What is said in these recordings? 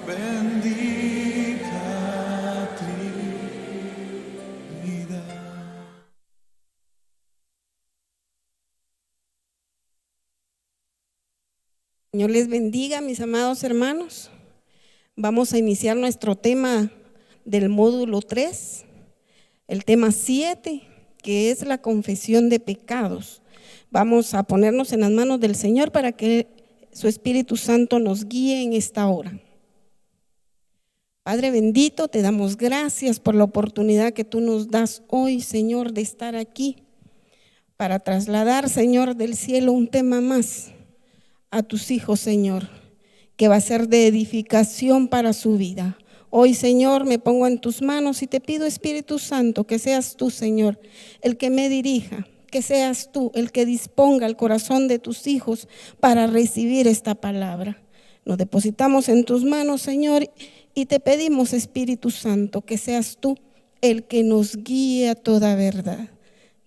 bendita Trinidad. Señor les bendiga, mis amados hermanos. Vamos a iniciar nuestro tema del módulo 3, el tema 7, que es la confesión de pecados. Vamos a ponernos en las manos del Señor para que su Espíritu Santo nos guíe en esta hora. Padre bendito, te damos gracias por la oportunidad que tú nos das hoy, Señor, de estar aquí para trasladar, Señor, del cielo un tema más a tus hijos, Señor, que va a ser de edificación para su vida. Hoy, Señor, me pongo en tus manos y te pido, Espíritu Santo, que seas tú, Señor, el que me dirija, que seas tú el que disponga el corazón de tus hijos para recibir esta palabra. Nos depositamos en tus manos, Señor, y te pedimos, Espíritu Santo, que seas tú el que nos guíe a toda verdad.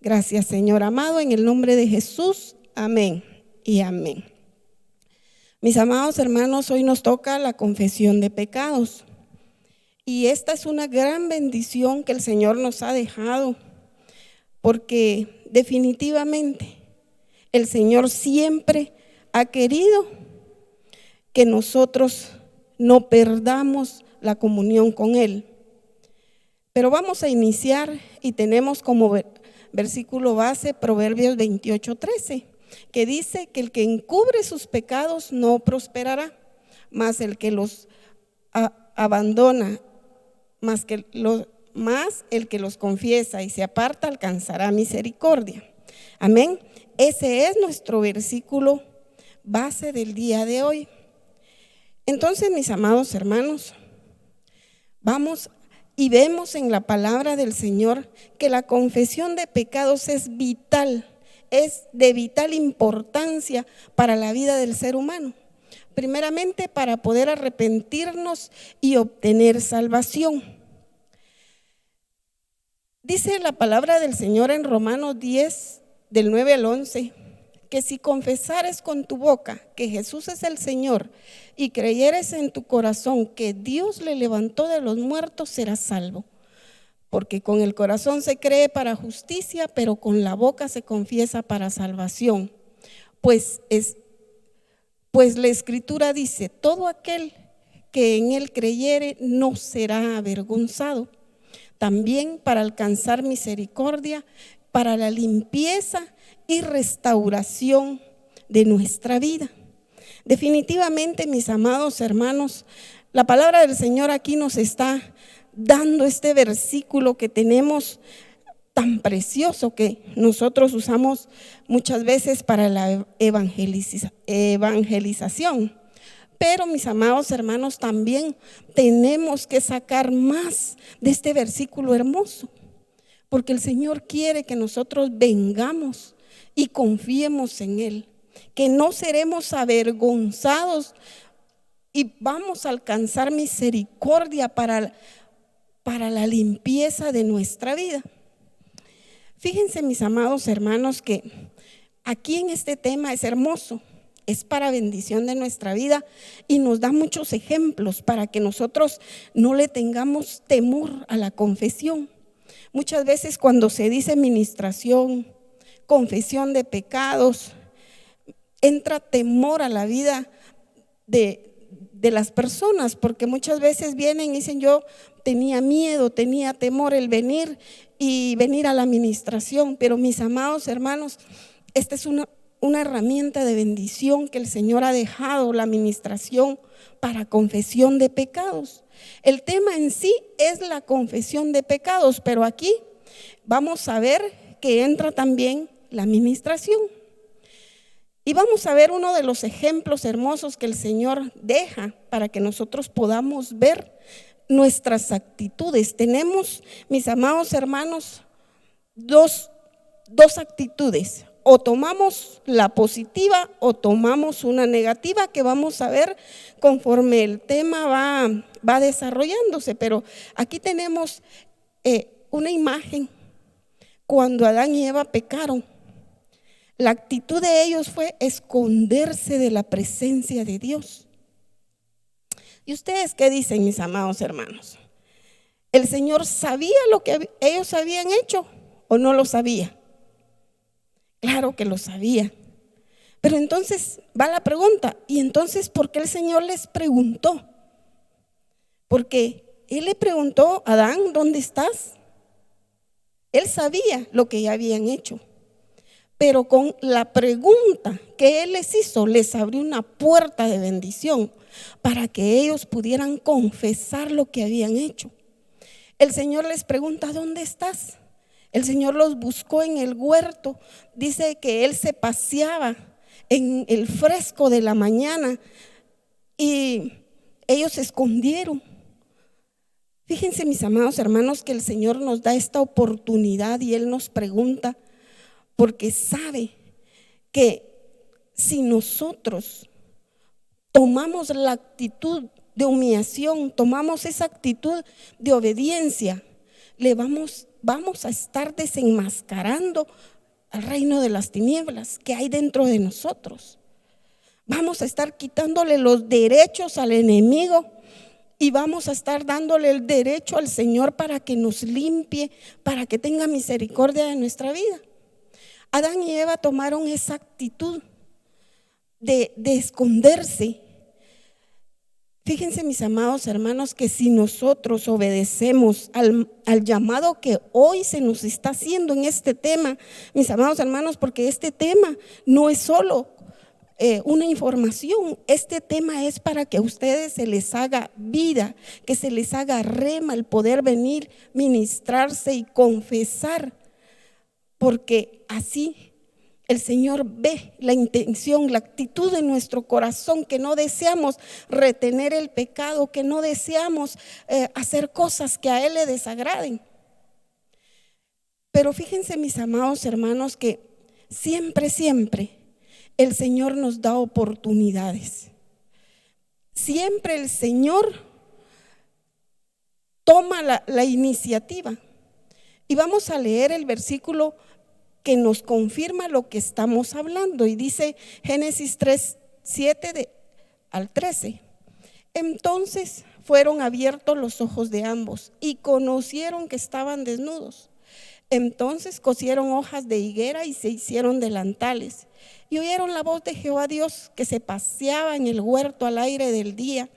Gracias, Señor amado, en el nombre de Jesús. Amén y amén. Mis amados hermanos, hoy nos toca la confesión de pecados. Y esta es una gran bendición que el Señor nos ha dejado, porque definitivamente el Señor siempre ha querido que nosotros no perdamos la comunión con Él. Pero vamos a iniciar y tenemos como versículo base Proverbios 28:13. Que dice que el que encubre sus pecados no prosperará, mas el que los abandona, más el que los confiesa y se aparta alcanzará misericordia. Amén. Ese es nuestro versículo base del día de hoy. Entonces, mis amados hermanos, vamos y vemos en la palabra del Señor que la confesión de pecados es vital. Es de vital importancia para la vida del ser humano. Primeramente, para poder arrepentirnos y obtener salvación. Dice la palabra del Señor en Romanos 10, del 9 al 11, que si confesares con tu boca que Jesús es el Señor y creyeres en tu corazón que Dios le levantó de los muertos, serás salvo. Porque con el corazón se cree para justicia, pero con la boca se confiesa para salvación. Pues la Escritura dice: todo aquel que en él creyere no será avergonzado. También para alcanzar misericordia, para la limpieza y restauración de nuestra vida. Definitivamente, mis amados hermanos, la palabra del Señor aquí nos está dando este versículo que tenemos tan precioso, que nosotros usamos muchas veces para la evangelización. Pero, mis amados hermanos, también tenemos que sacar más de este versículo hermoso, porque el Señor quiere que nosotros vengamos y confiemos en Él, que no seremos avergonzados y vamos a alcanzar misericordia para la limpieza de nuestra vida. Fíjense, mis amados hermanos, que aquí en este tema es hermoso, es para bendición de nuestra vida y nos da muchos ejemplos para que nosotros no le tengamos temor a la confesión. Muchas veces cuando se dice ministración, confesión de pecados, entra temor a la vida de las personas, porque muchas veces vienen y dicen: yo tenía miedo, tenía temor el venir a la administración. Pero, mis amados hermanos, esta es una herramienta de bendición que el Señor ha dejado, la administración para confesión de pecados. El tema en sí es la confesión de pecados, pero aquí vamos a ver que entra también la administración. Y vamos a ver uno de los ejemplos hermosos que el Señor deja para que nosotros podamos ver nuestras actitudes. Tenemos, mis amados hermanos, dos actitudes: o tomamos la positiva o tomamos una negativa, que vamos a ver conforme el tema va desarrollándose. Pero aquí tenemos una imagen cuando Adán y Eva pecaron. La actitud de ellos fue esconderse de la presencia de Dios. ¿Y ustedes qué dicen, mis amados hermanos? ¿El Señor sabía lo que ellos habían hecho o no lo sabía? Claro que lo sabía. Pero entonces va la pregunta, ¿y entonces por qué el Señor les preguntó? Porque Él le preguntó a Adán, ¿dónde estás? Él sabía lo que ya habían hecho, pero con la pregunta que Él les hizo, les abrió una puerta de bendición para que ellos pudieran confesar lo que habían hecho. El Señor les pregunta, ¿dónde estás? El Señor los buscó en el huerto. Dice que Él se paseaba en el fresco de la mañana y ellos se escondieron. Fíjense, mis amados hermanos, que el Señor nos da esta oportunidad y Él nos pregunta porque sabe que si nosotros tomamos la actitud de humillación, tomamos esa actitud de obediencia, vamos a estar desenmascarando al reino de las tinieblas que hay dentro de nosotros. Vamos a estar quitándole los derechos al enemigo y vamos a estar dándole el derecho al Señor para que nos limpie, para que tenga misericordia de nuestra vida. Adán y Eva tomaron esa actitud de esconderse. Fíjense, mis amados hermanos, que si nosotros obedecemos al llamado que hoy se nos está haciendo en este tema, mis amados hermanos, porque este tema no es solo una información, este tema es para que a ustedes se les haga vida, que se les haga rema el poder venir, ministrarse y confesar, porque así el Señor ve la intención, la actitud de nuestro corazón, que no deseamos retener el pecado, que no deseamos hacer cosas que a Él le desagraden. Pero fíjense, mis amados hermanos, que siempre el Señor nos da oportunidades. Siempre el Señor toma la iniciativa. Y vamos a leer el versículo que nos confirma lo que estamos hablando, y dice Génesis 3, 7 al 13. Entonces fueron abiertos los ojos de ambos y conocieron que estaban desnudos. Entonces cosieron hojas de higuera y se hicieron delantales, y oyeron la voz de Jehová Dios que se paseaba en el huerto al aire del día.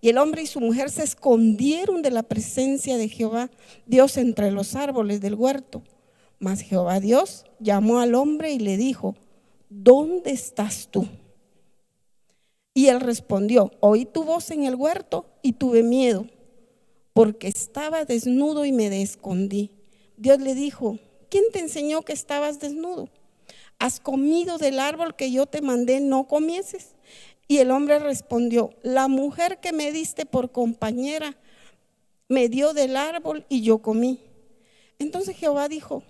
Y el hombre y su mujer se escondieron de la presencia de Jehová Dios entre los árboles del huerto. Mas Jehová Dios llamó al hombre y le dijo: ¿dónde estás tú? Y él respondió: oí tu voz en el huerto y tuve miedo, porque estaba desnudo y me escondí. Dios le dijo: ¿quién te enseñó que estabas desnudo? ¿Has comido del árbol que yo te mandé no comieses? Y el hombre respondió: la mujer que me diste por compañera me dio del árbol y yo comí. Entonces Jehová dijo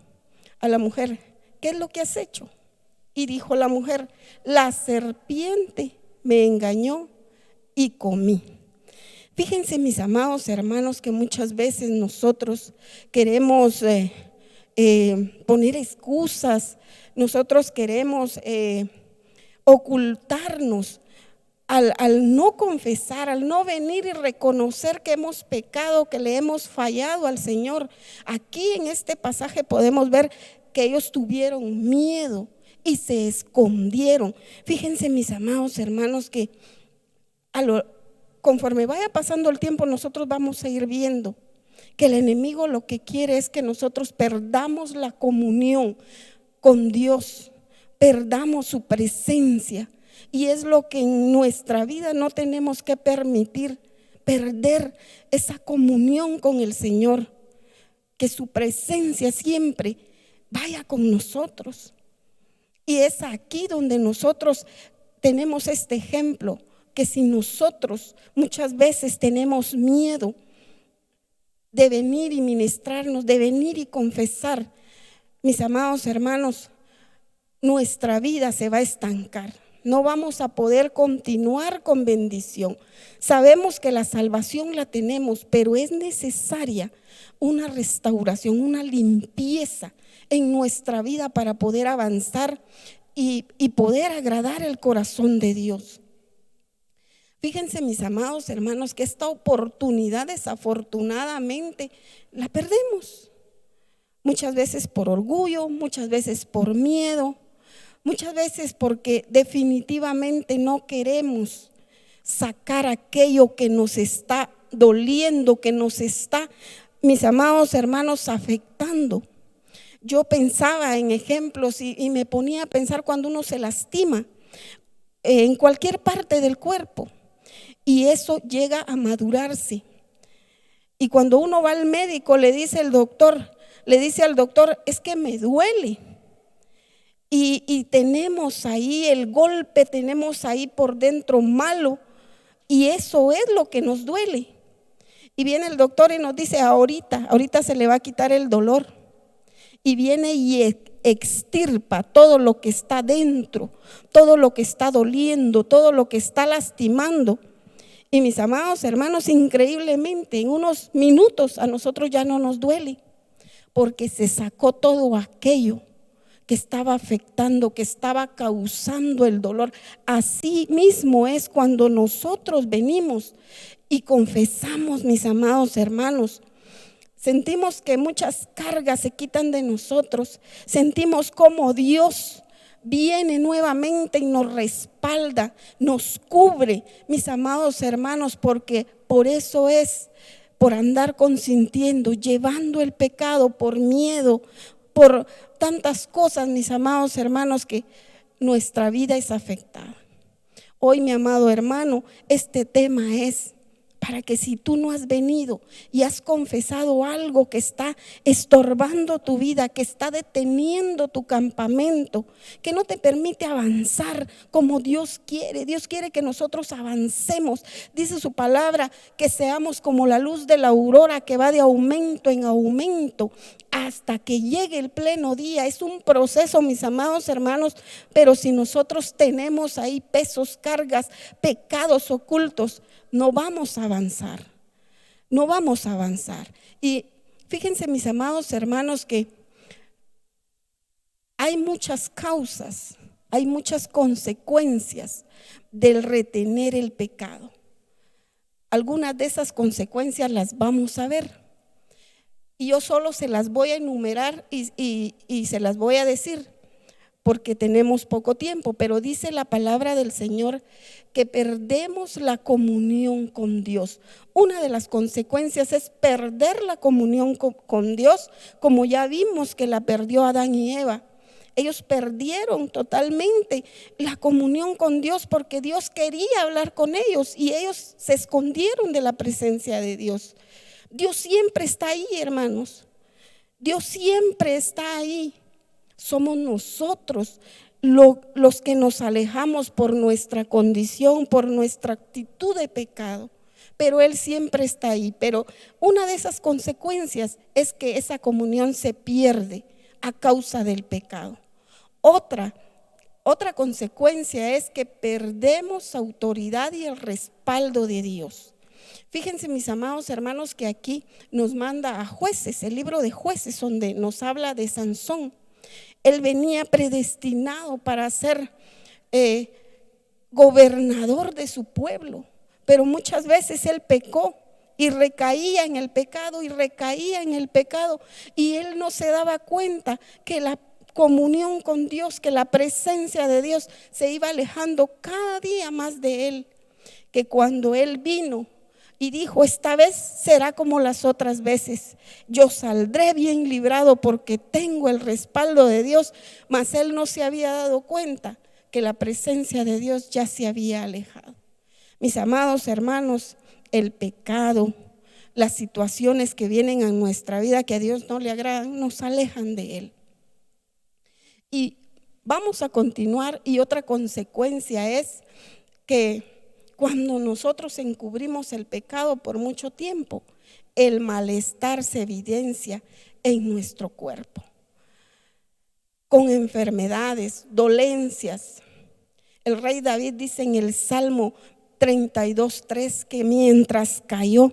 a la mujer: ¿qué es lo que has hecho? Y dijo la mujer: la serpiente me engañó y comí. Fíjense, mis amados hermanos, que muchas veces nosotros queremos poner excusas, nosotros queremos ocultarnos al no confesar, al no venir y reconocer que hemos pecado, que le hemos fallado al Señor. Aquí en este pasaje podemos ver que ellos tuvieron miedo y se escondieron. Fíjense, mis amados hermanos, que conforme vaya pasando el tiempo, nosotros vamos a ir viendo que el enemigo lo que quiere es que nosotros perdamos la comunión con Dios, perdamos su presencia. Y es lo que en nuestra vida no tenemos que permitir, perder esa comunión con el Señor, que su presencia siempre vaya con nosotros. Y es aquí donde nosotros tenemos este ejemplo, que si nosotros muchas veces tenemos miedo de venir y ministrarnos, de venir y confesar, mis amados hermanos, nuestra vida se va a estancar. No vamos a poder continuar con bendición. Sabemos que la salvación la tenemos, pero es necesaria una restauración, una limpieza en nuestra vida para poder avanzar y poder agradar el corazón de Dios. Fíjense, mis amados hermanos, que esta oportunidad desafortunadamente la perdemos. Muchas veces por orgullo, muchas veces por miedo, muchas veces porque definitivamente no queremos sacar aquello que nos está doliendo, que nos está, mis amados hermanos, afectando. Yo pensaba en ejemplos y me ponía a pensar cuando uno se lastima en cualquier parte del cuerpo y eso llega a madurarse. Y cuando uno va al médico le dice al doctor, es que me duele. Y tenemos ahí el golpe, tenemos ahí por dentro malo y eso es lo que nos duele. Y viene el doctor y nos dice, ahorita se le va a quitar el dolor. Y viene y extirpa todo lo que está dentro, todo lo que está doliendo, todo lo que está lastimando. Y mis amados hermanos, increíblemente en unos minutos a nosotros ya no nos duele, porque se sacó todo aquello que estaba afectando, que estaba causando el dolor. Así mismo es cuando nosotros venimos y confesamos, mis amados hermanos. Sentimos que muchas cargas se quitan de nosotros. Sentimos como Dios viene nuevamente y nos respalda, nos cubre, mis amados hermanos, porque por eso es, por andar consintiendo, llevando el pecado por miedo, por tantas cosas, mis amados hermanos, que nuestra vida es afectada. Hoy, mi amado hermano, este tema es para que si tú no has venido y has confesado algo que está estorbando tu vida, que está deteniendo tu campamento, que no te permite avanzar como Dios quiere que nosotros avancemos. Dice su palabra que seamos como la luz de la aurora que va de aumento en aumento hasta que llegue el pleno día. Es un proceso, mis amados hermanos, pero si nosotros tenemos ahí pesos, cargas, pecados ocultos, no vamos a avanzar, no vamos a avanzar. Y fíjense, mis amados hermanos, que hay muchas causas, hay muchas consecuencias del retener el pecado. Algunas de esas consecuencias las vamos a ver y yo solo se las voy a enumerar y se las voy a decir porque tenemos poco tiempo, pero dice la palabra del Señor que perdemos la comunión con Dios. Una de las consecuencias es perder la comunión con Dios, como ya vimos que la perdió Adán y Eva. Ellos perdieron totalmente la comunión con Dios porque Dios quería hablar con ellos y ellos se escondieron de la presencia de Dios. Dios siempre está ahí, hermanos. Dios siempre está ahí. Somos nosotros los que nos alejamos por nuestra condición, por nuestra actitud de pecado, pero Él siempre está ahí. Pero una de esas consecuencias es que esa comunión se pierde a causa del pecado. Otra consecuencia es que perdemos autoridad y el respaldo de Dios. Fíjense, mis amados hermanos, que aquí nos manda a Jueces, el libro de Jueces, donde nos habla de Sansón. Él venía predestinado para ser gobernador de su pueblo, pero muchas veces él pecó y recaía en el pecado y recaía en el pecado y él no se daba cuenta que la comunión con Dios, que la presencia de Dios se iba alejando cada día más de él, que cuando él vino y dijo: esta vez será como las otras veces, yo saldré bien librado porque tengo el respaldo de Dios. Mas él no se había dado cuenta que la presencia de Dios ya se había alejado. Mis amados hermanos, el pecado, las situaciones que vienen a nuestra vida que a Dios no le agradan, nos alejan de Él. Y vamos a continuar, y otra consecuencia es que cuando nosotros encubrimos el pecado por mucho tiempo, el malestar se evidencia en nuestro cuerpo, con enfermedades, dolencias. El rey David dice en el Salmo 32:3 que mientras cayó,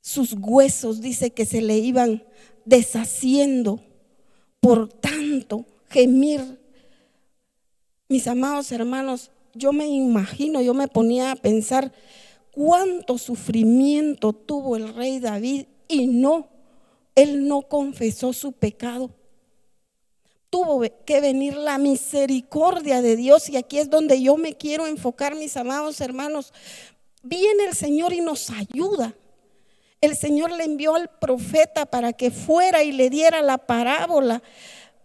sus huesos, dice que se le iban deshaciendo por tanto gemir. Mis amados hermanos, yo me imagino, yo me ponía a pensar cuánto sufrimiento tuvo el rey David y él no confesó su pecado. Tuvo que venir la misericordia de Dios, y aquí es donde yo me quiero enfocar, mis amados hermanos. Viene el Señor y nos ayuda. El Señor le envió al profeta para que fuera y le diera la parábola,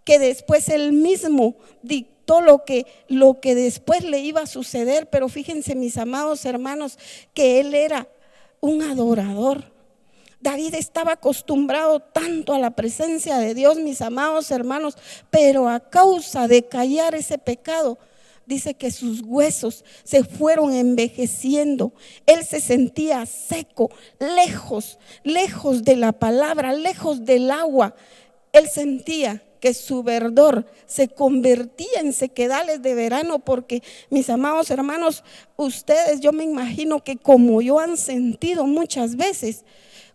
que después él mismo dictó lo que después le iba a suceder. Pero fíjense, mis amados hermanos, que él era un adorador. David estaba acostumbrado tanto a la presencia de Dios, mis amados hermanos, pero a causa de callar ese pecado, dice que sus huesos se fueron envejeciendo. Él se sentía seco, lejos de la palabra, lejos del agua. Él sentía que su verdor se convertía en sequedales de verano, porque, mis amados hermanos, ustedes, yo me imagino que como yo han sentido muchas veces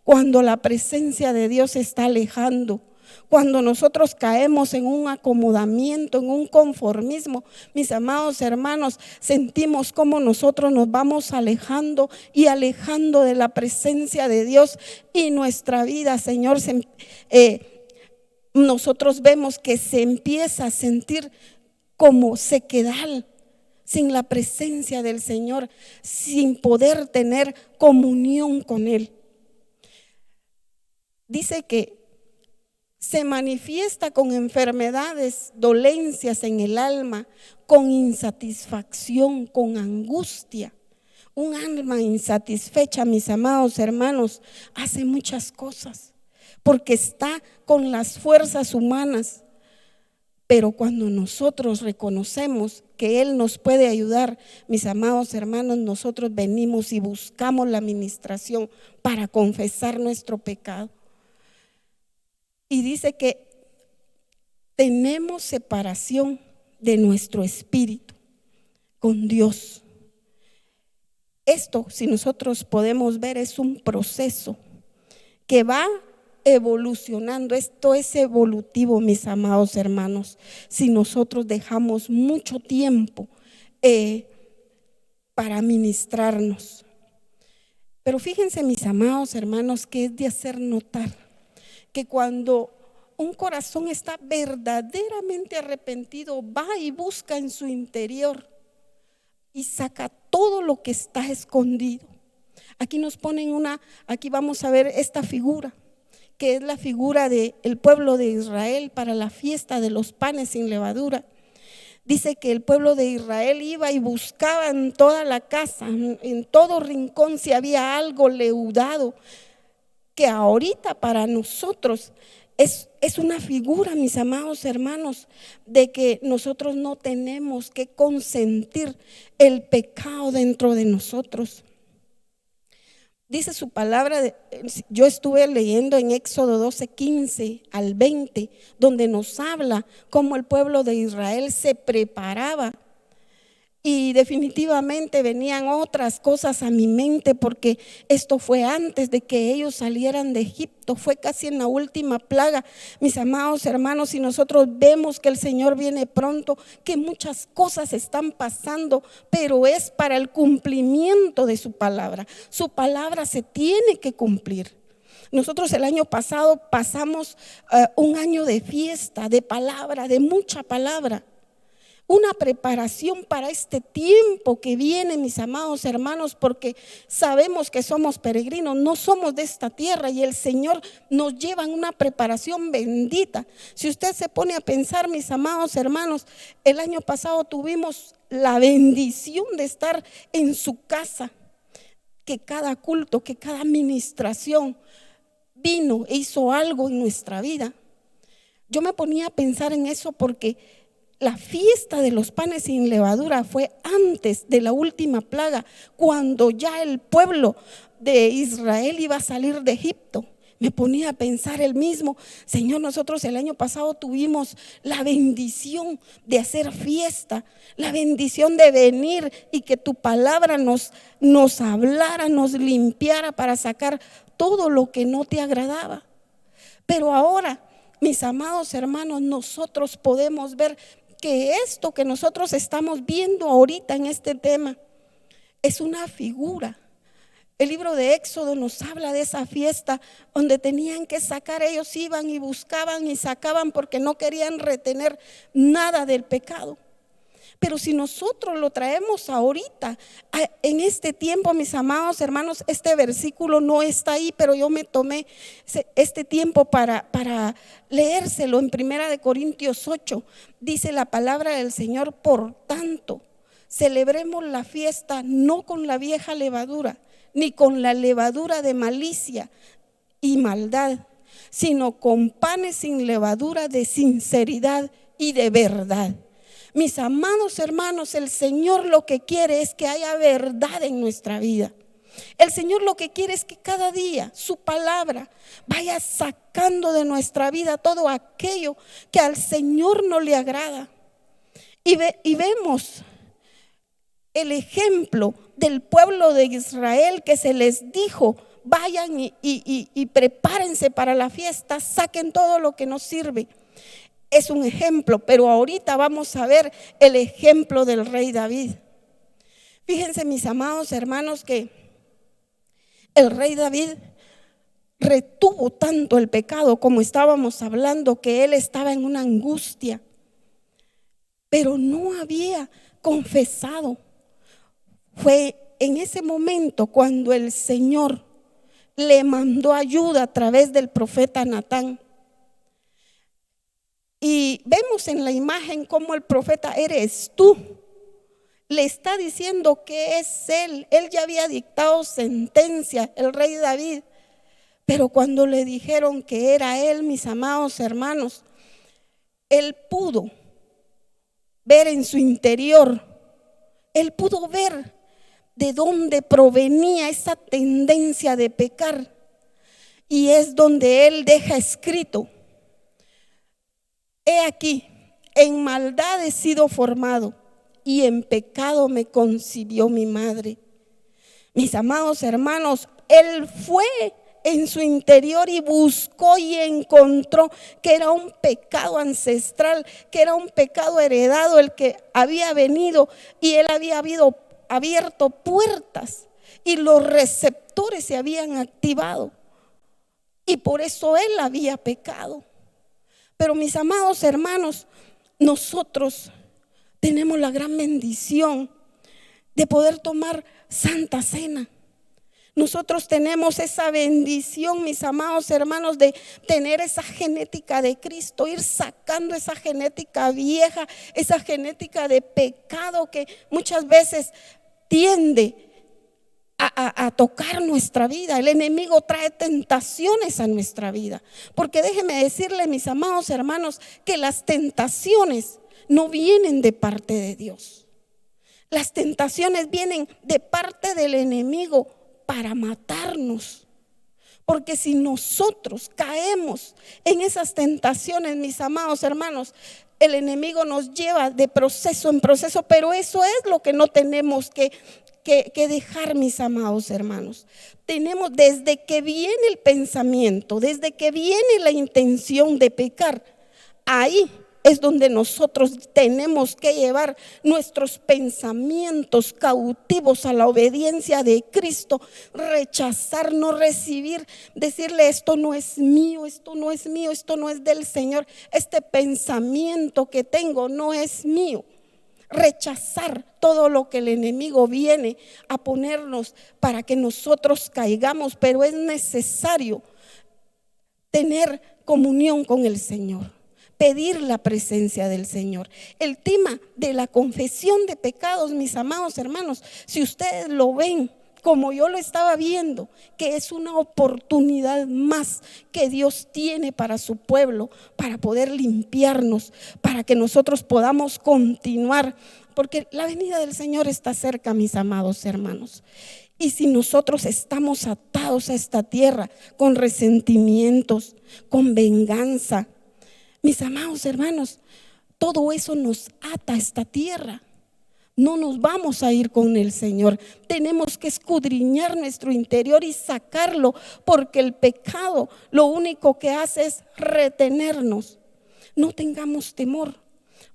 cuando la presencia de Dios se está alejando. Cuando nosotros caemos en un acomodamiento, en un conformismo, mis amados hermanos, sentimos como nosotros nos vamos alejando y alejando de la presencia de Dios, y nuestra vida, Señor, nosotros vemos que se empieza a sentir como sequedad, sin la presencia del Señor, sin poder tener comunión con Él. Dice que se manifiesta con enfermedades, dolencias en el alma, con insatisfacción, con angustia. Un alma insatisfecha, mis amados hermanos, hace muchas cosas porque está con las fuerzas humanas. Pero cuando nosotros reconocemos que Él nos puede ayudar, mis amados hermanos, nosotros venimos y buscamos la ministración para confesar nuestro pecado. Y dice que tenemos separación de nuestro espíritu con Dios. Esto, si nosotros podemos ver, es un proceso que va evolucionando. Esto es evolutivo, mis amados hermanos, si nosotros dejamos mucho tiempo para ministrarnos. Pero fíjense, mis amados hermanos, que es de hacer notar que cuando un corazón está verdaderamente arrepentido, va y busca en su interior y saca todo lo que está escondido. Aquí nos ponen aquí vamos a ver esta figura, que es la figura del pueblo de Israel para la fiesta de los panes sin levadura. Dice que el pueblo de Israel iba y buscaba en toda la casa, en todo rincón, si había algo leudado, que ahorita para nosotros es una figura, mis amados hermanos, de que nosotros no tenemos que consentir el pecado dentro de nosotros. Dice su palabra, yo estuve leyendo en Éxodo 12, 15 al 20, donde nos habla cómo el pueblo de Israel se preparaba. Y definitivamente venían otras cosas a mi mente, porque esto fue antes de que ellos salieran de Egipto, fue casi en la última plaga, mis amados hermanos. Y nosotros vemos que el Señor viene pronto, que muchas cosas están pasando, pero es para el cumplimiento de su palabra. Su palabra se tiene que cumplir. Nosotros el año pasado pasamos un año de fiesta, de palabra, de mucha palabra. Una preparación para este tiempo que viene, mis amados hermanos, porque sabemos que somos peregrinos, no somos de esta tierra, y el Señor nos lleva en una preparación bendita. Si usted se pone a pensar, mis amados hermanos, el año pasado tuvimos la bendición de estar en su casa, que cada culto, que cada administración vino e hizo algo en nuestra vida. Yo me ponía a pensar en eso porque la fiesta de los panes sin levadura fue antes de la última plaga, cuando ya el pueblo de Israel iba a salir de Egipto. Me ponía a pensar el mismo, Señor, nosotros el año pasado tuvimos la bendición de hacer fiesta, la bendición de venir y que tu palabra nos hablara, nos limpiara para sacar todo lo que no te agradaba. Pero ahora, mis amados hermanos, nosotros podemos ver que esto que nosotros estamos viendo ahorita en este tema es una figura. El libro de Éxodo nos habla de esa fiesta donde tenían que sacar, ellos iban y buscaban y sacaban porque no querían retener nada del pecado. Pero si nosotros lo traemos ahorita, en este tiempo, mis amados hermanos, este versículo no está ahí, pero yo me tomé este tiempo para leérselo. En 1 Corintios 8 dice la palabra del Señor: por tanto, celebremos la fiesta no con la vieja levadura, ni con la levadura de malicia y maldad, sino con panes sin levadura de sinceridad y de verdad. Mis amados hermanos, el Señor lo que quiere es que haya verdad en nuestra vida. El Señor lo que quiere es que cada día su palabra vaya sacando de nuestra vida todo aquello que al Señor no le agrada. Y vemos el ejemplo del pueblo de Israel, que se les dijo: vayan y prepárense para la fiesta, saquen todo lo que nos sirve. Es un ejemplo, pero ahorita vamos a ver el ejemplo del rey David. Fíjense, mis amados hermanos, que el rey David retuvo tanto el pecado, como estábamos hablando, que él estaba en una angustia, pero no había confesado. Fue en ese momento cuando el Señor le mandó ayuda a través del profeta Natán. Y vemos en la imagen cómo el profeta: eres tú. Le está diciendo que es él. Él ya había dictado sentencia, el rey David. Pero cuando le dijeron que era él, mis amados hermanos, él pudo ver en su interior, él pudo ver de dónde provenía esa tendencia de pecar. Y es donde él deja escrito: he aquí, en maldad he sido formado, y en pecado me concibió mi madre. Mis amados hermanos, él fue en su interior y buscó y encontró que era un pecado ancestral, que era un pecado heredado el que había venido, y él había abierto puertas y los receptores se habían activado, y por eso él había pecado. Pero mis amados hermanos, nosotros tenemos la gran bendición de poder tomar Santa Cena. Nosotros tenemos esa bendición, mis amados hermanos, de tener esa genética de Cristo, ir sacando esa genética vieja, esa genética de pecado que muchas veces tiende a tocar nuestra vida. El enemigo trae tentaciones a nuestra vida, porque déjeme decirle, mis amados hermanos, que las tentaciones no vienen de parte de Dios. Las tentaciones vienen de parte del enemigo para matarnos. Porque si nosotros caemos en esas tentaciones, mis amados hermanos, el enemigo nos lleva de proceso en proceso. Pero eso es lo que no tenemos que dejar, mis amados hermanos. Tenemos, desde que viene el pensamiento, desde que viene la intención de pecar, ahí es donde nosotros tenemos que llevar nuestros pensamientos cautivos a la obediencia de Cristo. Rechazar, no recibir, decirle: esto no es mío, esto no es mío, esto no es del Señor, este pensamiento que tengo no es mío. Rechazar todo lo que el enemigo viene a ponernos para que nosotros caigamos. Pero es necesario tener comunión con el Señor, pedir la presencia del Señor. El tema de la confesión de pecados, mis amados hermanos, si ustedes lo ven como yo lo estaba viendo, que es una oportunidad más que Dios tiene para su pueblo, para poder limpiarnos, para que nosotros podamos continuar, porque la venida del Señor está cerca, mis amados hermanos. Y si nosotros estamos atados a esta tierra con resentimientos, con venganza, mis amados hermanos, todo eso nos ata a esta tierra. No nos vamos a ir con el Señor. Tenemos que escudriñar nuestro interior y sacarlo, porque el pecado lo único que hace es retenernos. No tengamos temor,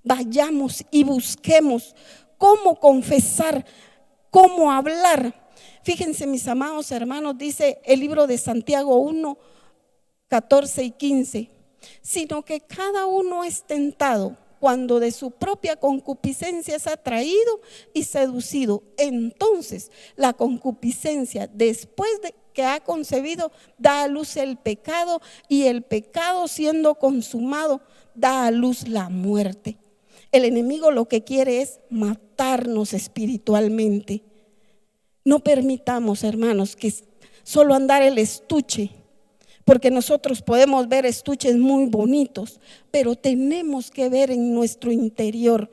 vayamos y busquemos cómo confesar, cómo hablar. Fíjense, mis amados hermanos, dice el libro de Santiago 1, 14 y 15, sino que cada uno es tentado cuando de su propia concupiscencia es atraído y seducido. Entonces la concupiscencia, después de que ha concebido, da a luz el pecado, y el pecado, siendo consumado, da a luz la muerte. El enemigo lo que quiere es matarnos espiritualmente. No permitamos, hermanos, que solo andar el estuche, porque nosotros podemos ver estuches muy bonitos, pero tenemos que ver en nuestro interior.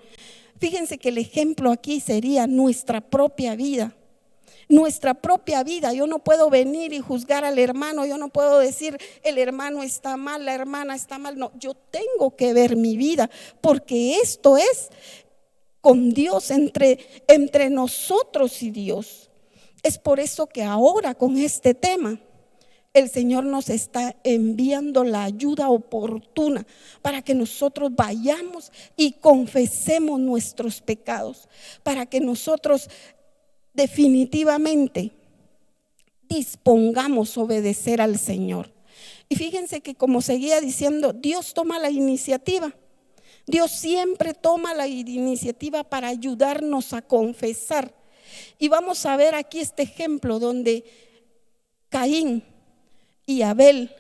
Fíjense que el ejemplo aquí sería nuestra propia vida. Nuestra propia vida. Yo no puedo venir y juzgar al hermano, yo no puedo decir el hermano está mal, la hermana está mal. No, yo tengo que ver mi vida, porque esto es con Dios, entre nosotros y Dios. Es por eso que ahora con este tema el Señor nos está enviando la ayuda oportuna para que nosotros vayamos y confesemos nuestros pecados, para que nosotros definitivamente dispongamos a obedecer al Señor. Y fíjense que, como seguía diciendo, Dios toma la iniciativa. Dios siempre toma la iniciativa para ayudarnos a confesar. Y vamos a ver aquí este ejemplo donde Caín y Abel,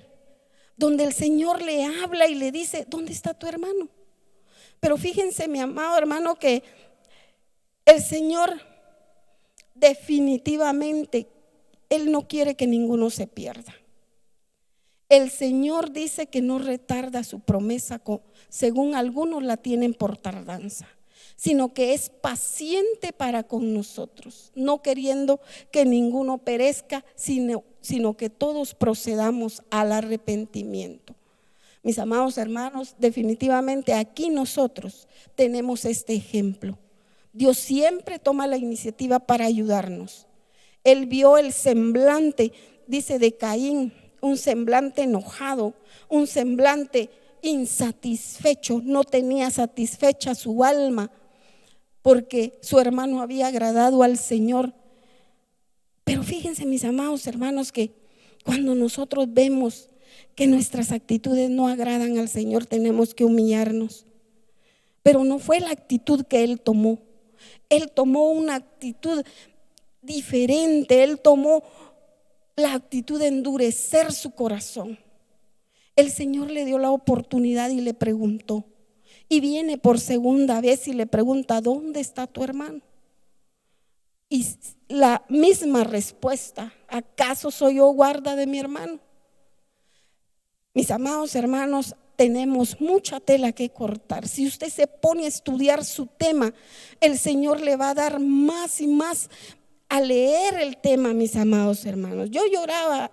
donde el Señor le habla y le dice: ¿dónde está tu hermano? Pero fíjense, mi amado hermano, que el Señor definitivamente, Él no quiere que ninguno se pierda. El Señor dice que no retarda su promesa, según algunos la tienen por tardanza, sino que es paciente para con nosotros, no queriendo que ninguno perezca, sino que todos procedamos al arrepentimiento. Mis amados hermanos, definitivamente aquí nosotros tenemos este ejemplo. Dios siempre toma la iniciativa para ayudarnos. Él vio el semblante, dice, de Caín, un semblante enojado, un semblante insatisfecho. No tenía satisfecha su alma porque su hermano había agradado al Señor. Pero fíjense, mis amados hermanos, que cuando nosotros vemos que nuestras actitudes no agradan al Señor, tenemos que humillarnos. Pero no fue la actitud que Él tomó. Él tomó una actitud diferente. Él tomó la actitud de endurecer su corazón. El Señor le dio la oportunidad y le preguntó, y viene por segunda vez y le pregunta: ¿dónde está tu hermano? Y la misma respuesta: ¿acaso soy yo guarda de mi hermano? Mis amados hermanos, tenemos mucha tela que cortar. Si usted se pone a estudiar su tema, el Señor le va a dar más y más a leer el tema, mis amados hermanos. Yo lloraba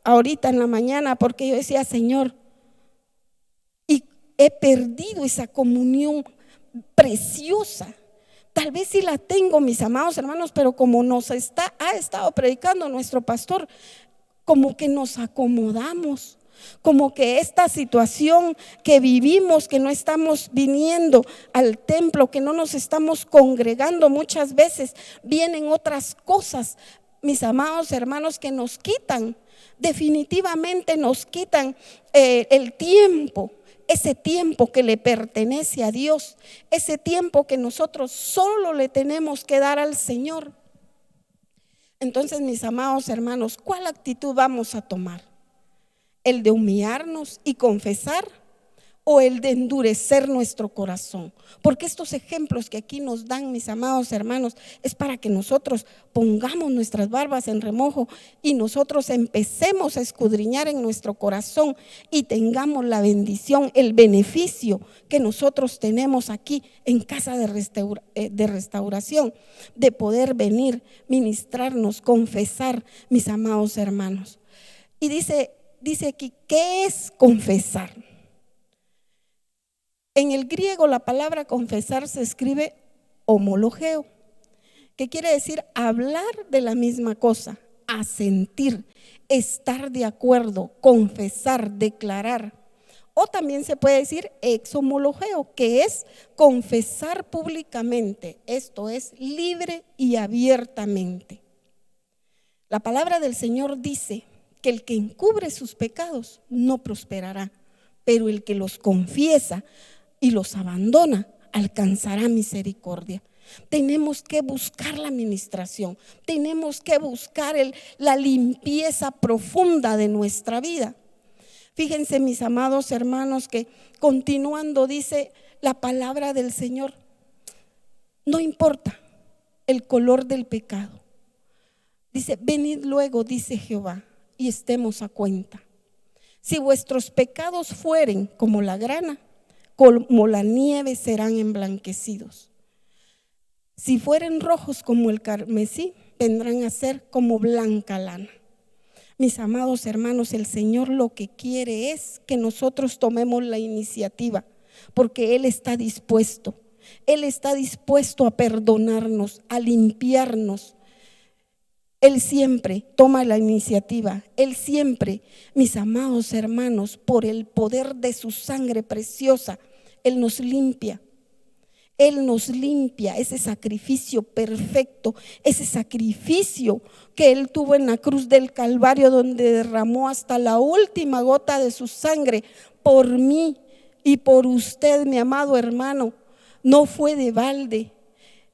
ahorita en la mañana porque yo decía: Señor, y he perdido esa comunión preciosa. Tal vez sí la tengo, mis amados hermanos, pero como ha estado predicando nuestro pastor, como que nos acomodamos, como que esta situación que vivimos, que no estamos viniendo al templo, que no nos estamos congregando, muchas veces vienen otras cosas, mis amados hermanos, que nos quitan, definitivamente nos quitan el tiempo. Ese tiempo que le pertenece a Dios, ese tiempo que nosotros solo le tenemos que dar al Señor. Entonces, mis amados hermanos, ¿cuál actitud vamos a tomar? ¿El de humillarnos y confesar, o el de endurecer nuestro corazón? Porque estos ejemplos que aquí nos dan, mis amados hermanos, es para que nosotros pongamos nuestras barbas en remojo y nosotros empecemos a escudriñar en nuestro corazón y tengamos la bendición, el beneficio que nosotros tenemos aquí en casa de restauración, de poder venir, ministrarnos, confesar, mis amados hermanos. Y dice aquí, ¿qué es confesar? En el griego la palabra confesar se escribe homologeo, que quiere decir hablar de la misma cosa, asentir, estar de acuerdo, confesar, declarar. O también se puede decir exhomologeo, que es confesar públicamente. Esto es libre y abiertamente. La palabra del Señor dice que el que encubre sus pecados no prosperará, pero el que los confiesa y los abandona alcanzará misericordia. Tenemos que buscar la administración, tenemos que buscar la limpieza profunda de nuestra vida. Fíjense, mis amados hermanos, que continuando dice la palabra del Señor: no importa el color del pecado. Dice: venid luego, dice Jehová, y estemos a cuenta. Si vuestros pecados fueren como la grana, como la nieve serán emblanquecidos. Si fueren rojos como el carmesí, vendrán a ser como blanca lana. Mis amados hermanos, el Señor lo que quiere es que nosotros tomemos la iniciativa, porque Él está dispuesto. Él está dispuesto a perdonarnos, a limpiarnos. Él siempre toma la iniciativa. Él siempre, mis amados hermanos, por el poder de su sangre preciosa, Él nos limpia. Él nos limpia. Ese sacrificio perfecto, ese sacrificio que Él tuvo en la cruz del Calvario, donde derramó hasta la última gota de su sangre por mí y por usted, mi amado hermano, no fue de balde.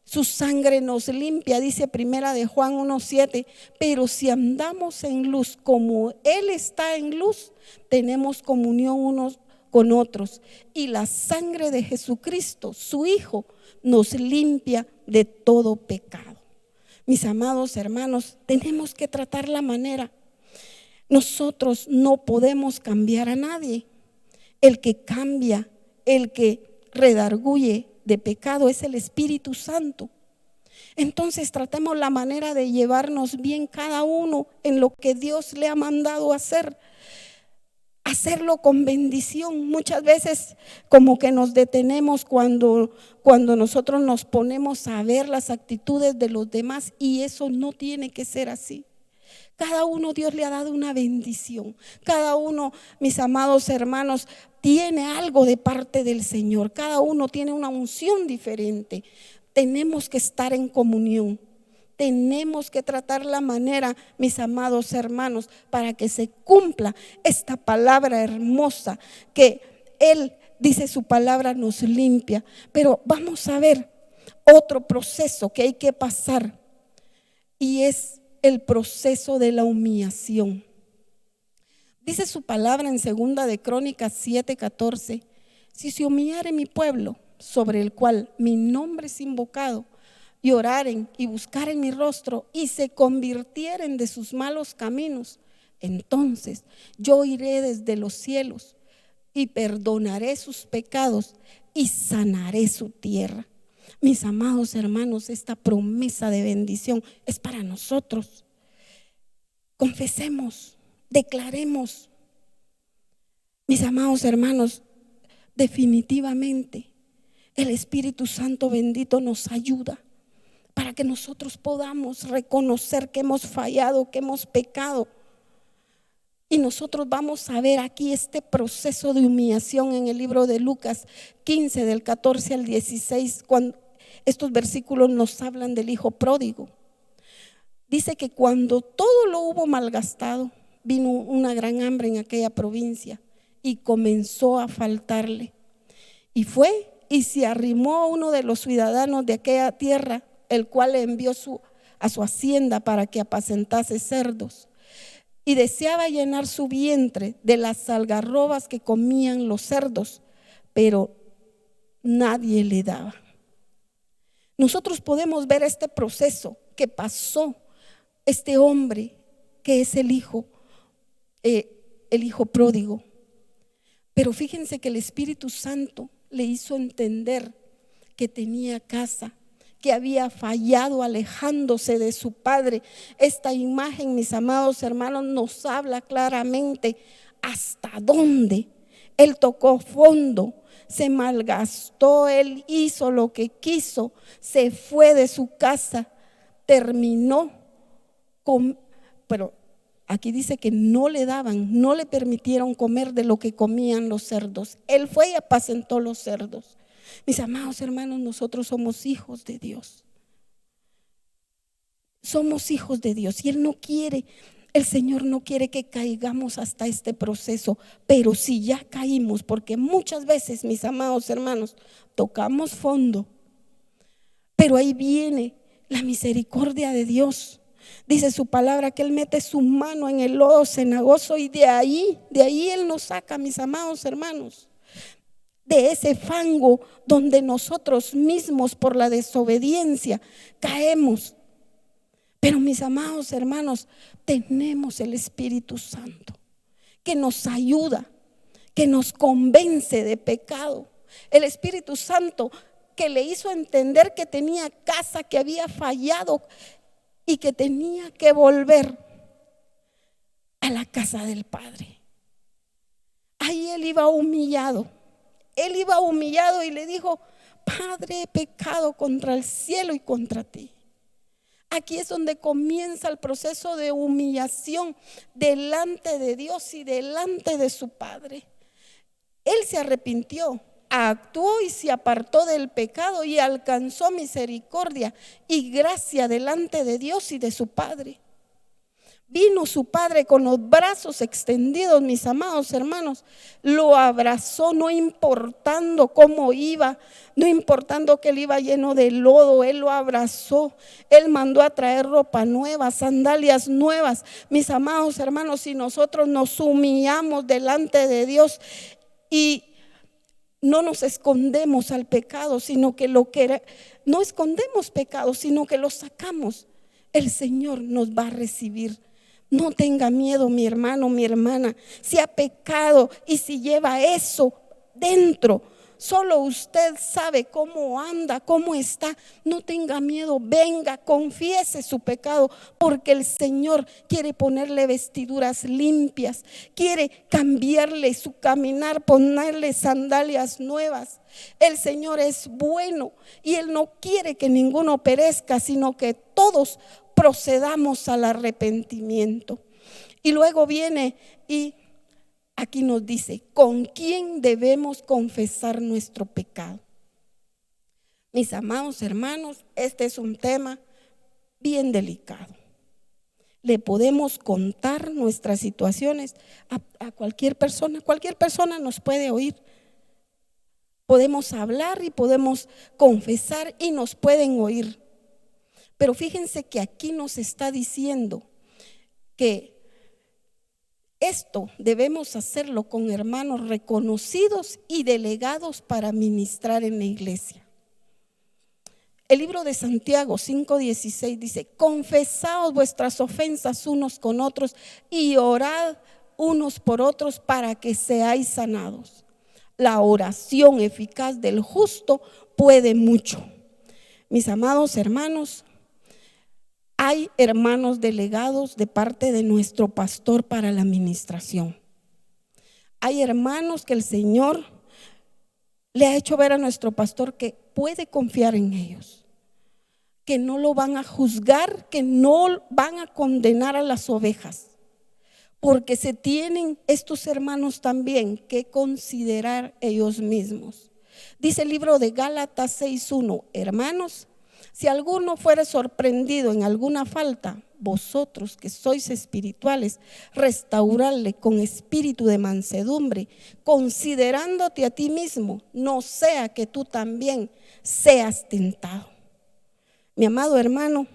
Su sangre nos limpia, dice Primera de Juan 1:7. Pero si andamos en luz como Él está en luz, tenemos comunión unos con otros, y la sangre de Jesucristo, su Hijo, nos limpia de todo pecado. Mis amados hermanos, tenemos que tratar la manera. Nosotros no podemos cambiar a nadie. El que cambia, el que redarguye de pecado es el Espíritu Santo. Entonces tratemos la manera de llevarnos bien cada uno en lo que Dios le ha mandado hacer. Hacerlo con bendición. Muchas veces como que nos detenemos cuando nosotros nos ponemos a ver las actitudes de los demás, y eso no tiene que ser así. Cada uno Dios le ha dado una bendición. Cada uno, mis amados hermanos, tiene algo de parte del Señor. Cada uno tiene una unción diferente. Tenemos que estar en comunión. Tenemos que tratar la manera, mis amados hermanos, para que se cumpla esta palabra hermosa que Él dice, su palabra nos limpia. Pero vamos a ver otro proceso que hay que pasar, y es el proceso de la humillación. Dice su palabra en 2 de Crónicas 7:14: si se humillare mi pueblo, sobre el cual mi nombre es invocado, y oraren y buscaren mi rostro, y se convirtieren de sus malos caminos, entonces yo iré desde los cielos y perdonaré sus pecados y sanaré su tierra. Mis amados hermanos, esta promesa de bendición es para nosotros. Confesemos, declaremos. Mis amados hermanos, definitivamente el Espíritu Santo bendito nos ayuda para que nosotros podamos reconocer que hemos fallado, que hemos pecado. Y nosotros vamos a ver aquí este proceso de humillación en el libro de Lucas 15, del 14 al 16, cuando estos versículos nos hablan del hijo pródigo. Dice que cuando todo lo hubo malgastado, vino una gran hambre en aquella provincia y comenzó a faltarle. Y fue y se arrimó a uno de los ciudadanos de aquella tierra, el cual le envió a su hacienda para que apacentase cerdos, y deseaba llenar su vientre de las algarrobas que comían los cerdos, pero nadie le daba. Nosotros podemos ver este proceso que pasó este hombre que es el hijo pródigo. Pero fíjense que el Espíritu Santo le hizo entender que tenía casa, que había fallado alejándose de su padre. Esta imagen, mis amados hermanos, nos habla claramente hasta dónde él tocó fondo, se malgastó, él hizo lo que quiso, se fue de su casa, terminó pero Aquí dice que no le daban, no le permitieron comer de lo que comían los cerdos. Él fue y apacentó los cerdos. Mis amados hermanos, nosotros somos hijos de Dios. Somos hijos de Dios y el Señor no quiere que caigamos hasta este proceso. Pero si ya caímos, porque muchas veces, mis amados hermanos, tocamos fondo, pero ahí viene la misericordia de Dios. Dice su palabra que Él mete su mano en el lodo cenagoso y de ahí Él nos saca, mis amados hermanos, de ese fango donde nosotros mismos por la desobediencia caemos. Pero mis amados hermanos, tenemos el Espíritu Santo que nos ayuda, que nos convence de pecado. El Espíritu Santo que le hizo entender que tenía casa, que había fallado y que tenía que volver a la casa del Padre. Ahí él iba humillado y le dijo: Padre, he pecado contra el cielo y contra ti. Aquí es donde comienza el proceso de humillación delante de Dios y delante de su Padre. Él se arrepintió, actuó y se apartó del pecado y alcanzó misericordia y gracia delante de Dios y de su Padre. Vino su Padre con los brazos extendidos, mis amados hermanos, lo abrazó, no importando cómo iba, no importando que él iba lleno de lodo, él lo abrazó. Él mandó a traer ropa nueva, sandalias nuevas. Mis amados hermanos, si nosotros nos humillamos delante de Dios y no nos escondemos al pecado, sino que no escondemos pecado, sino que lo sacamos, el Señor nos va a recibir. No tenga miedo, mi hermano, mi hermana. Si ha pecado y si lleva eso dentro, solo usted sabe cómo anda, cómo está. No tenga miedo, venga, confiese su pecado, porque el Señor quiere ponerle vestiduras limpias, quiere cambiarle su caminar, ponerle sandalias nuevas. El Señor es bueno y Él no quiere que ninguno perezca, sino que todos procedamos al arrepentimiento. Y luego viene y aquí nos dice: ¿con quién debemos confesar nuestro pecado? Mis amados hermanos, este es un tema bien delicado. Le podemos contar nuestras situaciones a cualquier persona nos puede oír. Podemos hablar y podemos confesar y nos pueden oír. Pero fíjense que aquí nos está diciendo que esto debemos hacerlo con hermanos reconocidos y delegados para ministrar en la iglesia. El libro de Santiago 5:16 dice: confesaos vuestras ofensas unos con otros y orad unos por otros para que seáis sanados. La oración eficaz del justo puede mucho. Mis amados hermanos, hay hermanos delegados de parte de nuestro pastor para la administración. Hay hermanos que el Señor le ha hecho ver a nuestro pastor que puede confiar en ellos, que no lo van a juzgar, que no van a condenar a las ovejas, porque se tienen estos hermanos también que considerar ellos mismos. Dice el libro de Gálatas 6:1: hermanos, si alguno fuere sorprendido en alguna falta, vosotros que sois espirituales, restauradle con espíritu de mansedumbre, considerándote a ti mismo, no sea que tú también seas tentado. Mi amado hermano,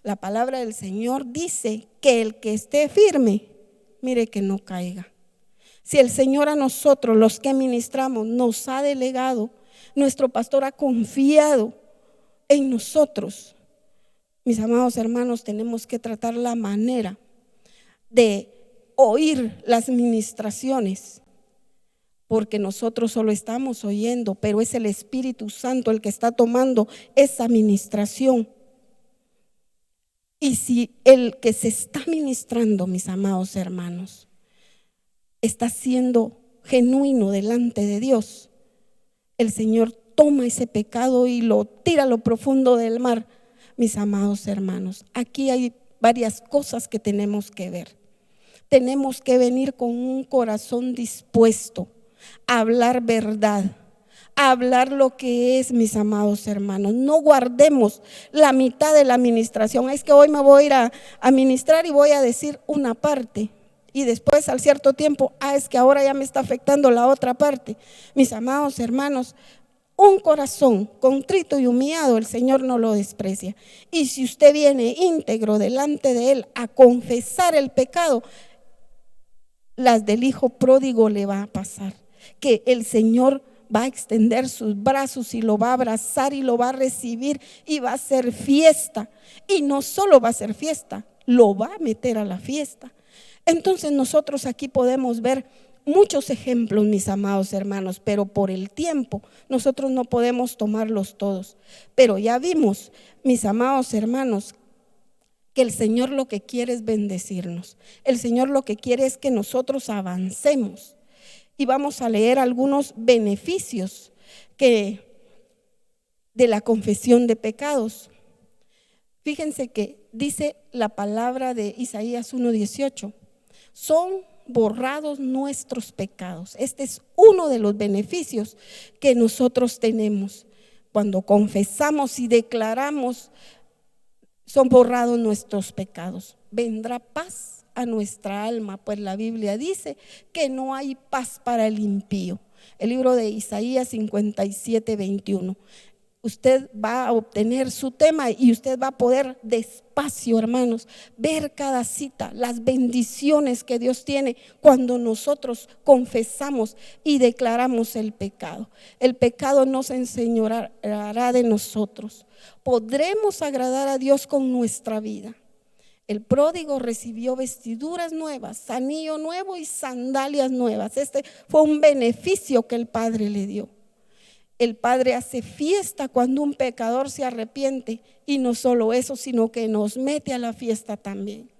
la palabra del Señor dice que el que esté firme, mire que no caiga. Si el Señor a nosotros, los que ministramos, nos ha delegado, nuestro pastor ha confiado en nosotros, mis amados hermanos, tenemos que tratar la manera de oír las ministraciones, porque nosotros solo estamos oyendo, pero es el Espíritu Santo el que está tomando esa ministración. Y si el que se está ministrando, mis amados hermanos, está siendo genuino delante de Dios, el Señor toma ese pecado y lo tira a lo profundo del mar. Mis amados hermanos, aquí hay varias cosas que tenemos que ver. Tenemos que venir con un corazón dispuesto a hablar verdad, a hablar lo que es, mis amados hermanos. No guardemos la mitad de la administración. Es que hoy me voy a ir a ministrar y voy a decir una parte, y después al cierto tiempo, es que ahora ya me está afectando la otra parte. Mis amados hermanos, un corazón contrito y humillado el Señor no lo desprecia. Y si usted viene íntegro delante de Él a confesar el pecado, las del hijo pródigo le va a pasar, que el Señor va a extender sus brazos y lo va a abrazar y lo va a recibir y va a hacer fiesta. Y no solo va a hacer fiesta, lo va a meter a la fiesta. Entonces nosotros aquí podemos ver muchos ejemplos, mis amados hermanos, pero por el tiempo nosotros no podemos tomarlos todos. Pero ya vimos, mis amados hermanos, que el Señor lo que quiere es bendecirnos. El Señor lo que quiere es que nosotros avancemos. Y vamos a leer algunos beneficios de la confesión de pecados. Fíjense que dice la palabra de Isaías 1:18, son borrados nuestros pecados. Este es uno de los beneficios que nosotros tenemos. Cuando confesamos y declaramos, son borrados nuestros pecados. Vendrá paz a nuestra alma, pues la Biblia dice que no hay paz para el impío. El libro de Isaías 57:21. Usted va a obtener su tema y usted va a poder despacio, hermanos, ver cada cita, las bendiciones que Dios tiene cuando nosotros confesamos y declaramos el pecado. El pecado no se enseñoreará de nosotros. Podremos agradar a Dios con nuestra vida. El pródigo recibió vestiduras nuevas, anillo nuevo y sandalias nuevas. Este fue un beneficio que el Padre le dio. El Padre hace fiesta cuando un pecador se arrepiente, y no solo eso, sino que nos mete a la fiesta también.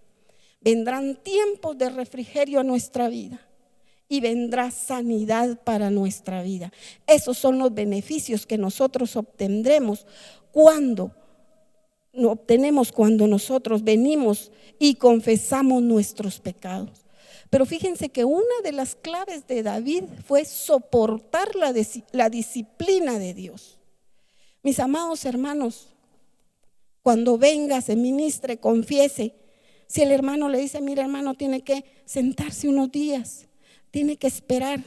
Vendrán tiempos de refrigerio a nuestra vida y vendrá sanidad para nuestra vida. Esos son los beneficios que nosotros obtendremos cuando nosotros venimos y confesamos nuestros pecados. Pero fíjense que una de las claves de David fue soportar la disciplina de Dios. Mis amados hermanos, cuando venga, se ministre, confiese, si el hermano le dice, mira hermano, tiene que sentarse unos días, tiene que esperar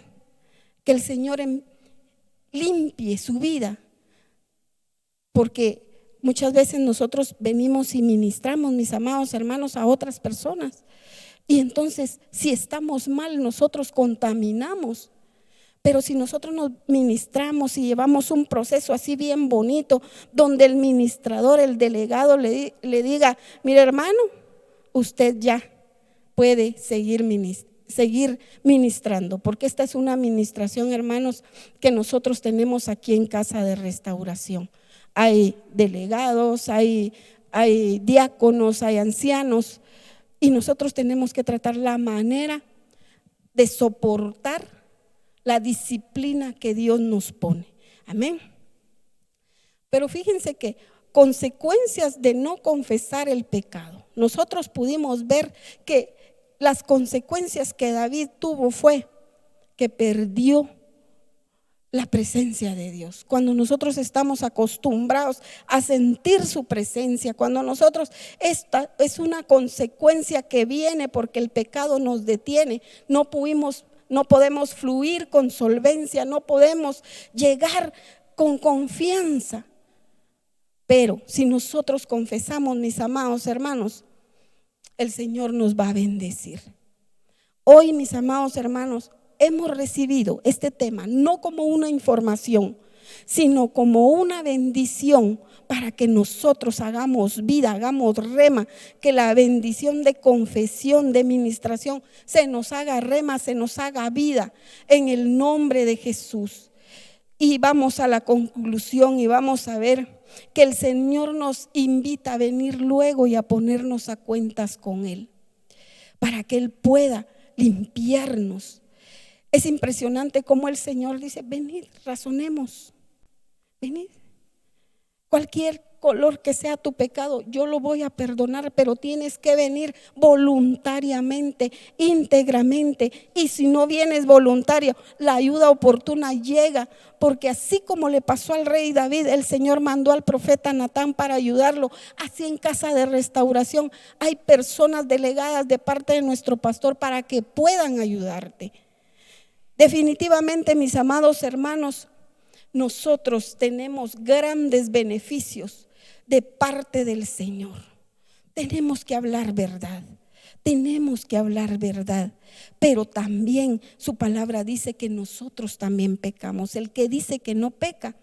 que el Señor limpie su vida, porque muchas veces nosotros venimos y ministramos, mis amados hermanos, a otras personas. Y entonces, si estamos mal, nosotros contaminamos. Pero si nosotros nos ministramos y llevamos un proceso así bien bonito, donde el ministrador, el delegado le diga, mire hermano, usted ya puede seguir ministrando, porque esta es una administración, hermanos, que nosotros tenemos aquí en Casa de Restauración. Hay delegados, hay diáconos, hay ancianos. Y nosotros tenemos que tratar la manera de soportar la disciplina que Dios nos pone. Amén. Pero fíjense que consecuencias de no confesar el pecado. Nosotros pudimos ver que las consecuencias que David tuvo fue que perdió la presencia de Dios. Cuando nosotros estamos acostumbrados a sentir su presencia, cuando nosotros, esta es una consecuencia que viene porque el pecado nos detiene, no podemos fluir con solvencia, no podemos llegar con confianza. Pero si nosotros confesamos, mis amados hermanos, el Señor nos va a bendecir. Hoy, mis amados hermanos, hemos recibido este tema no como una información, sino como una bendición para que nosotros hagamos vida, hagamos rema, que la bendición de confesión, de ministración se nos haga rema, se nos haga vida en el nombre de Jesús. Y vamos a la conclusión y vamos a ver que el Señor nos invita a venir luego y a ponernos a cuentas con Él, para que Él pueda limpiarnos. Es impresionante cómo el Señor dice, venid, razonemos, venid. Cualquier color que sea tu pecado, yo lo voy a perdonar, pero tienes que venir voluntariamente, íntegramente. Y si no vienes voluntario, la ayuda oportuna llega, porque así como le pasó al rey David, el Señor mandó al profeta Natán para ayudarlo. Así en Casa de Restauración hay personas delegadas de parte de nuestro pastor para que puedan ayudarte. Definitivamente, mis amados hermanos, nosotros tenemos grandes beneficios de parte del Señor. Tenemos que hablar verdad, tenemos que hablar verdad, pero también su palabra dice que nosotros también pecamos. El que dice que no peca,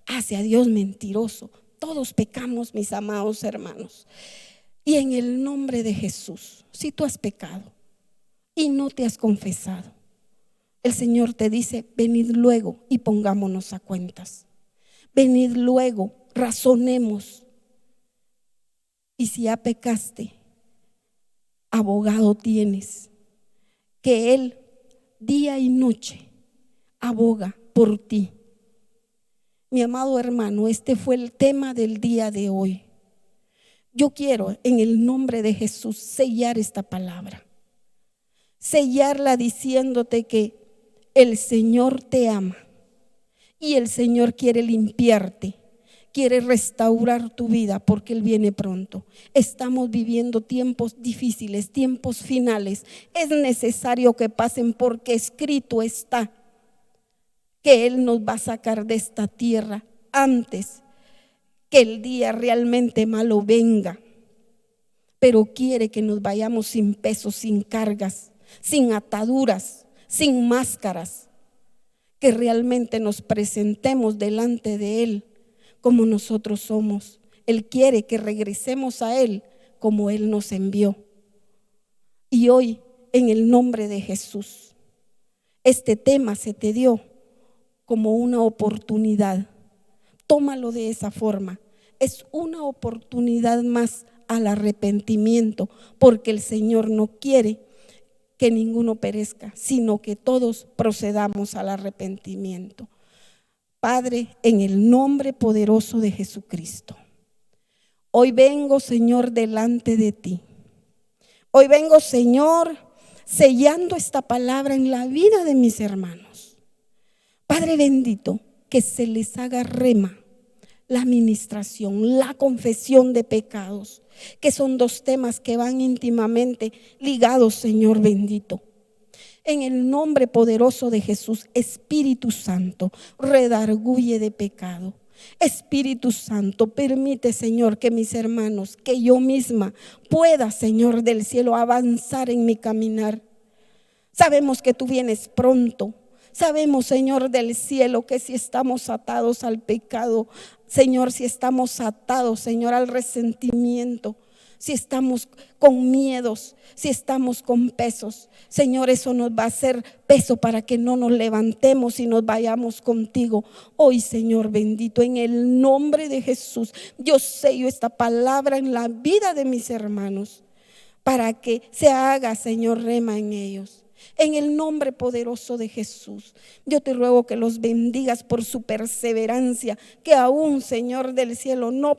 hace a Dios mentiroso. Todos pecamos, mis amados hermanos. Y en el nombre de Jesús, si tú has pecado y no te has confesado, el Señor te dice: venid luego y pongámonos a cuentas. Venid luego, razonemos. Y si ya pecaste, abogado tienes, que Él día y noche aboga por ti. Mi amado hermano, este fue el tema del día de hoy. Yo quiero en el nombre de Jesús sellar esta palabra, sellarla diciéndote que el Señor te ama y el Señor quiere limpiarte, quiere restaurar tu vida, porque Él viene pronto. Estamos viviendo tiempos difíciles, tiempos finales. Es necesario que pasen, porque escrito está que Él nos va a sacar de esta tierra antes que el día realmente malo venga. Pero quiere que nos vayamos sin pesos, sin cargas, sin ataduras, sin máscaras, que realmente nos presentemos delante de Él como nosotros somos. Él quiere que regresemos a Él como Él nos envió. Y hoy, en el nombre de Jesús, este tema se te dio como una oportunidad. Tómalo de esa forma. Es una oportunidad más al arrepentimiento, porque el Señor no quiere que ninguno perezca, sino que todos procedamos al arrepentimiento. Padre, en el nombre poderoso de Jesucristo, hoy vengo, Señor, delante de ti. Hoy vengo, Señor, sellando esta palabra en la vida de mis hermanos. Padre bendito, que se les haga rema la administración, la confesión de pecados, que son dos temas que van íntimamente ligados, Señor bendito. En el nombre poderoso de Jesús, Espíritu Santo, redarguye de pecado. Espíritu Santo, permite, Señor, que mis hermanos, que yo misma pueda, Señor del cielo, avanzar en mi caminar. Sabemos que tú vienes pronto. Sabemos, Señor del cielo, que si estamos atados al pecado, Señor, si estamos atados, Señor, al resentimiento, si estamos con miedos, si estamos con pesos, Señor, eso nos va a hacer peso para que no nos levantemos y nos vayamos contigo. Hoy, Señor bendito, en el nombre de Jesús, yo sello esta palabra en la vida de mis hermanos, para que se haga, Señor, rema en ellos. En el nombre poderoso de Jesús, yo te ruego que los bendigas por su perseverancia, que aún, Señor del cielo, no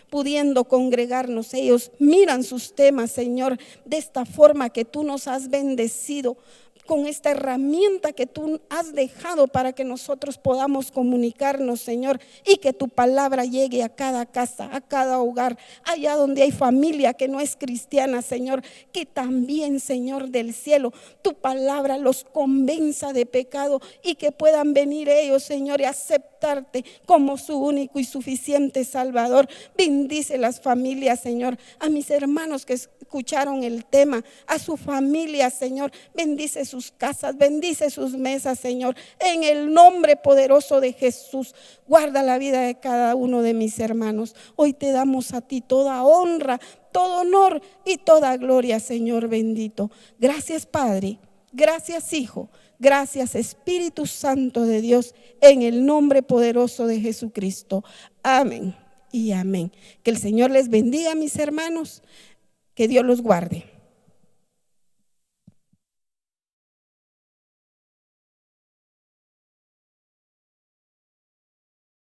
pudiendo congregarnos, ellos miran sus temas, Señor, de esta forma que tú nos has bendecido, con esta herramienta que tú has dejado para que nosotros podamos comunicarnos, Señor, y que tu palabra llegue a cada casa, a cada hogar, allá donde hay familia que no es cristiana, Señor, que también, Señor del cielo, tu palabra los convenza de pecado y que puedan venir ellos, Señor, y aceptarte como su único y suficiente Salvador. Bendice las familias, Señor, a mis hermanos que escucharon el tema, a su familia, Señor, bendice sus casas, bendice sus mesas, Señor, en el nombre poderoso de Jesús. Guarda la vida de cada uno de mis hermanos. Hoy te damos a ti toda honra, todo honor y toda gloria, Señor bendito. Gracias, Padre, gracias, Hijo, gracias, Espíritu Santo de Dios, en el nombre poderoso de Jesucristo. Amén y amén. Que el Señor les bendiga, mis hermanos. Que Dios los guarde.